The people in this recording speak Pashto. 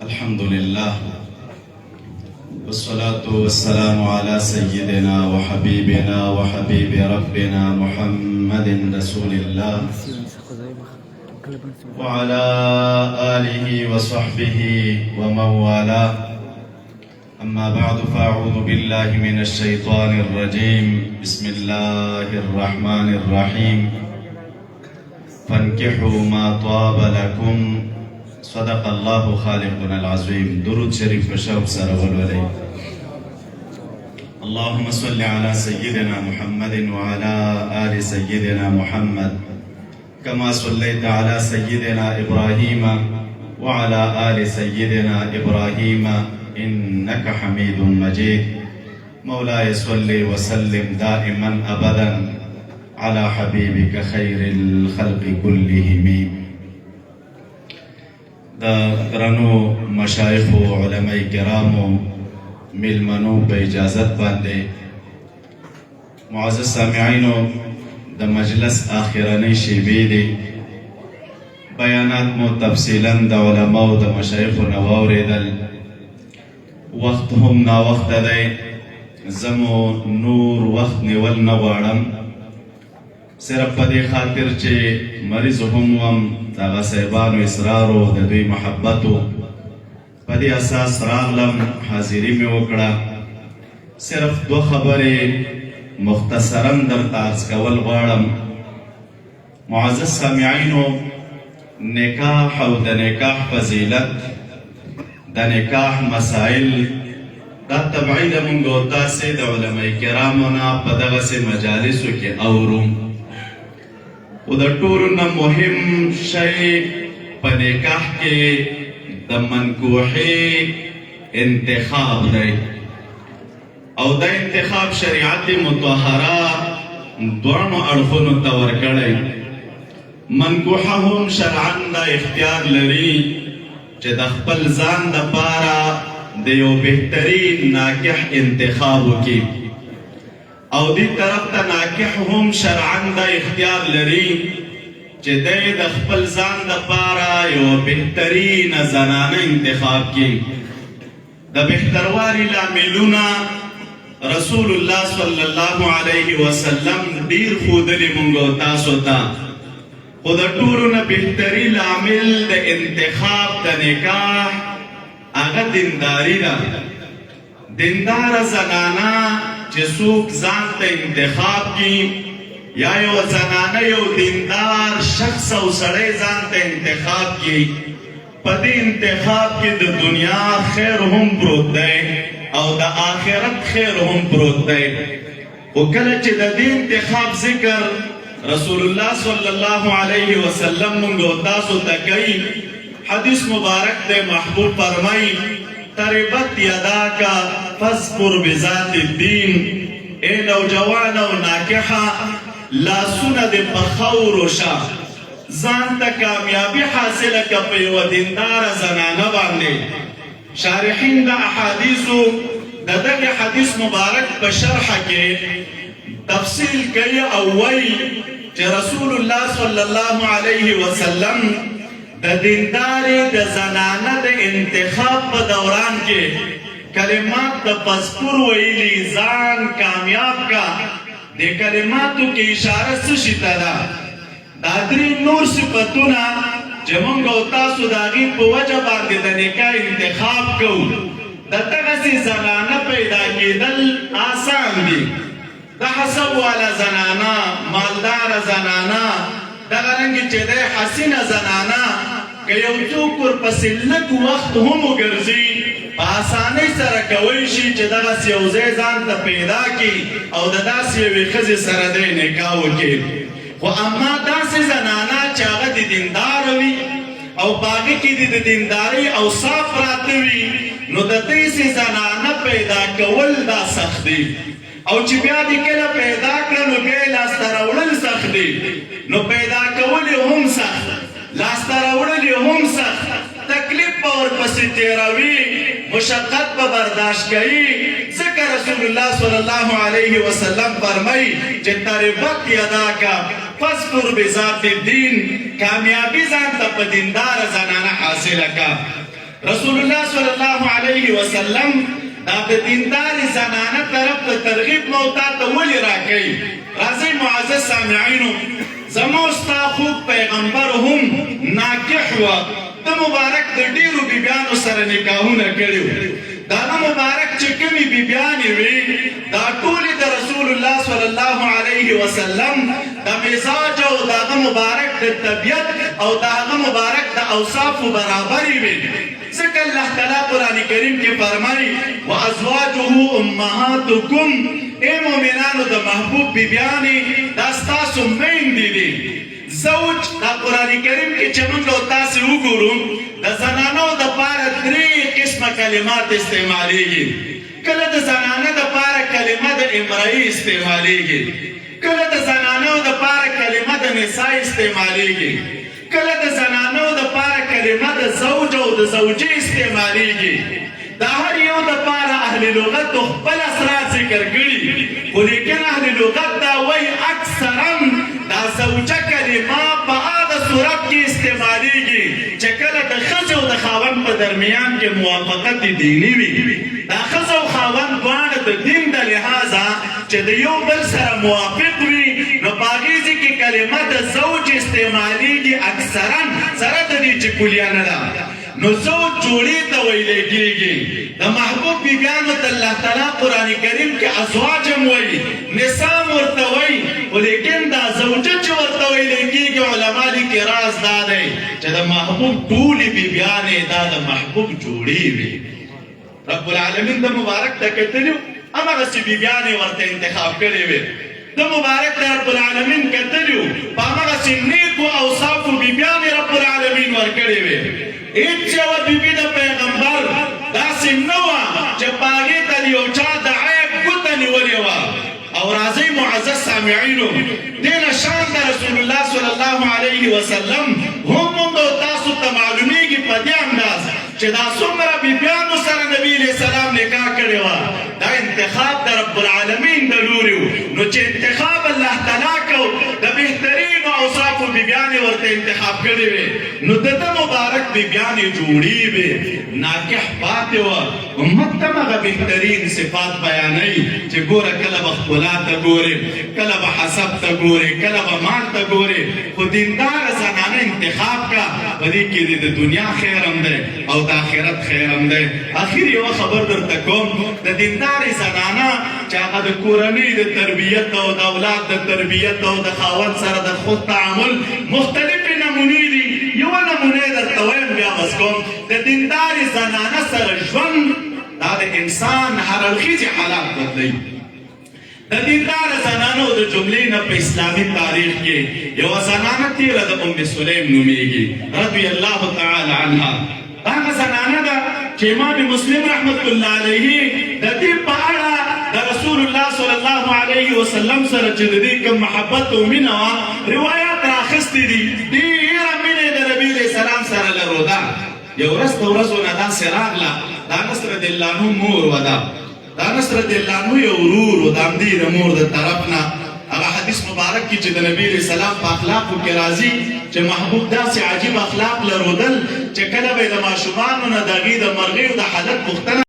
الحمد لله والصلاة والسلام على سيدنا وحبيبنا وحبيب ربنا محمد رسول الله وعلى آله وصحبه ومن والاه. أما بعد فأعوذ بالله من الشيطان الرجيم. بسم الله الرحمن الرحيم. فانكحوا ما طاب لكم. صدق الله خالقنا العظيم. درود شريف بشوق سرول ولي. اللهم صل على سيدنا محمد وعلى آل سيدنا محمد كما صليت على سيدنا إبراهيم وعلى آل سيدنا إبراهيم إنك حميد مجيد. مولاي صل وسلم دائما أبدا على حبيبك خير الخلق كلهم. دا درنو مشایخ و علماء کرامو ملمنو په اجازت باندې معزز سامعینو د مجلس آخرنی شیبې دي. بیانات مو تفصیلا د علماء و د مشایخ نو واوریدل. وخت هم نا وخت دی. زمو نور وخت نیول نه غواړم، صرف په دې خاطر چې مریض هم وم، دغه صاحبانو اصرارو د دوی محبتو په دې اساس راغلم، حاضري مې وکړه. صرف دو خبرې مختصرا درته عرض کول غواړم. معزز سامعینو، نکاح او د نکاح فضیلت، د نکاح مسائل دا طبعی د مونږ او تاسې د علماء کرامو نه په دغسې مجالسو کې اورو. او د ټولو نه مهم شی په نکاح کې د منکوحې انتخاب دی، او دا انتخاب شریعت مطهره دواړو اړخونو ته ورکړی. منکوحه هم شرعا دا اختیار لري چې د خپل ځان دپاره د یو بهترین ناکح انتخاب وکړي، او دی طرف ته ناکح هم شرعا دا اختیار لري چې دی د خپل ځان دپاره یو بهترینه زنانه انتخاب کړي. د بهتروالي لاملونه رسول الله صلی الله علیه وسلم ډیر ښودلي مونږ او تاسو ته، خو د ټولو نه بهتري لامل د انتخاب د نکاح هغه دینداري ده. دینداره زنانه چې څوک ځان ته انتخاب کړي، یا یو زنانه یو دیندار شخص او سړی ځان ته انتخاب کړي، په دې انتخاب کې د دنیا خیر هم پروت دی او د آخرت خیر هم پروت دی. خو کله چې د دې انتخاب ذکر رسول الله صلی الله علیه وسلم مونږ او تاسو ته کوي، حدیث مبارک دی، محبوب فرمائی تربت یداکا فاذکر بذات الدین. اے نوجوان او ناکحه، لاسونه دې په خاورو شه، ځان ته کامیابي حاصله که په یوه دینداره زنانه باندې. شارحین د احادیثو د دغه حدیث مبارک په شرحه کې تفصیل کوي او وایي چې رسول الله صلی الله علیه وسلم د دیندارې د زنانه د انتخاب په دوران کې کلمات د فذکر ویلي، ځان کامیاب کا. د کلماتو کې اشاره څه شي ته ده؟ دا درې نور صفتونه چې موږ او تاسو د هغې په وجه باندې د نکاح انتخاب کوو، د دغسې زنانه پیدا کېدل آسان دي. د حسب والا زنانه، مالداره زنانه، دغه رنګې چې دی حسینه زنانه، که یو څوک ورپسې لږ وخت هم وګرځي، په اسانۍ سره کولی شي چې دغسې یو ځای ځان ته پیدا کړي او د داسې یوې ښځې سره دی نکاح وکړي. خو اما داسې زنانه چې هغه د دینداره وي او په هغې کې د دیندارۍ اوصاف پراته وي، نو د داسې زنانه پیدا کول دا سخت دی. او چې بیا دې کله پیدا کړه نو بیا یې لاسته راوړل سخت دی. نو پیدا کول یې هم سخت، لاسته راوړل یې هم سخت، تکلیف به ورپسې تېروي، مشقت به برداشت کوي. ځکه رسول الله صلی الله علیه وسلم فرمایي چې تربت یداکا فاذکر بذات الدین، کامیابی ځان ته په دینداره زنانه حاصله کا. رسول الله صلی الله علیه وسلم دا د دینداري زنانه طرف ته ترغیب موتا ته ولې راکوي؟ راځئ معزز سامعینو، زما ستا خوږ پیغمبر هم ناکح وه، د مبارک د ډېرو بیبیانو سره نکاحونه کړي وو. د هغه مبارک چې کومې بیبیانې وې دا ټولې د رسول الله صلی الله علیه وسلم د مزاج او د هغه مبارک د طبیعت او د هغه مبارک د اوصافو برابرې وې. ځکه الله تعالی قرآن کریم کې فرمایي وازواجه امهاتکم، ای مؤمنانو د محبوب بیبیانې دا ستاسو میندې دي. زوج دا قرآن کریم کې چې موږ او تاسې وګورو د زنانو دپاره درې قسمه کلمات استعمالیږي. کله د زنانه دپاره کلمه د امرئ استعمالیږي، کله د زنانو دپاره کلمه د نساء استعمالیږي، کله د زنانو دپاره کلمه د زوج او د زوجې استعمالیږي. د هر یو دپاره اهل لغت خپل اسرار ذکر کړي، خو لیکن اهل لغت دا وایي اکثرا دا زوجه کلمه په هغه صورت کې استعمالیږي چې کله د ښځې او د خاوند په درمیان کې موافقت دیني وي. دا ښځه او خاوند دواړه د دین د لحاظه چې د یو بل سره موافق وي، نو په هغې ځای کې کلمه د زوج استعمالیږي اکثرا، سره د دې چې کلیه نه ده. نو زوج جوړې ته ویلی کېږي. د محبوب بیبیانو ته الله تعالی قرآن کریم کې ازواج هم وایي، نسا هم ورته وایي، خو لیکن دا زوجه چې ورته ویلی کېږي علما لیکي راز دا دی چې د محبوب ټولې بیبیانې دا د محبوب جوړې وي. رب العالمین د مبارک ته کتلي هماغسې بیبیانې ورته انتخاب کړې وې. د مبارک ته رب العالمین کتلي په هماغسې نیکو اوصافو بیبیانې رب العالمین ورکړې وې. هیڅ یوه بیبي د پیغمبر داسې نه وه چې په هغې ته د یو چا د عیب ګوته نیولې وه. او راځئ معزز سامعینو، دې نه شان د رسول الله صلی الله علیه وسلم هم موږ او تاسو ته معلومیږي په دې انداز چې دا څومره بیبیانو سره نبي علیه السلام نکاح کړې وه. دا انتخاب د رب العالمین د لورې و. نو چې انتخاب الله تعالی کو د بهترینو اوصافو بیبیانې ورته انتخاب کړې وې، نو د ده مبارک بیبیانې جوړې وې، ناکح پاتې وه. امت ته هغه بهترین صفات بیانوي چې ګوره کله به ښکلا ته ګورې، کله به حسب ته ګورې، کله به مال ته ګورې، خو دینداره زنانه انتخاب کا. په دې کې د دنیا خیر هم دی او د آخرت خیر هم دی. اخر یوه خبر درته کوم، د دیندارې زنانه چې هغه د کورنۍ د تربیت او د اولاد د تربیت او د خاوند سره د خود تعامل مختلفې نمونې دي. یوه نمونه یې درته وایم بیا بس کوم. د دیندارې زنانه سره ژوند دا د انسان هر اړخیزې حالات بدلوي. د دینداره زنانو د جملې نه په اسلامي تاریخ کې یوه زنانه تېره د ام سلیم نومیږي رضی الله تعالی عنها. هغه زنانه ده چې امام مسلم رحمت الله علیه د دې په اړه د رسول الله صلی الله علیه وسلم سره چې د دې کوم محبت او مینه وه روایات راخیستې دي. ډېره مینه یې د نبي علیه السلام سره لرله. یو ورځ د ورځو نه داسې راغله، د انس رضی الله عنه مور وه. د انس رضی الله عنه یو ورور و د همدې د مور د طرف نه. هغه حدیث مبارک کې چې د نبي علیه السلام په اخلاقو کې راځي چې محبوب داسې عجیب اخلاق لرودل چې کله به یې د ماشومانو نه د هغې د مرغیو د حالت پوښتنه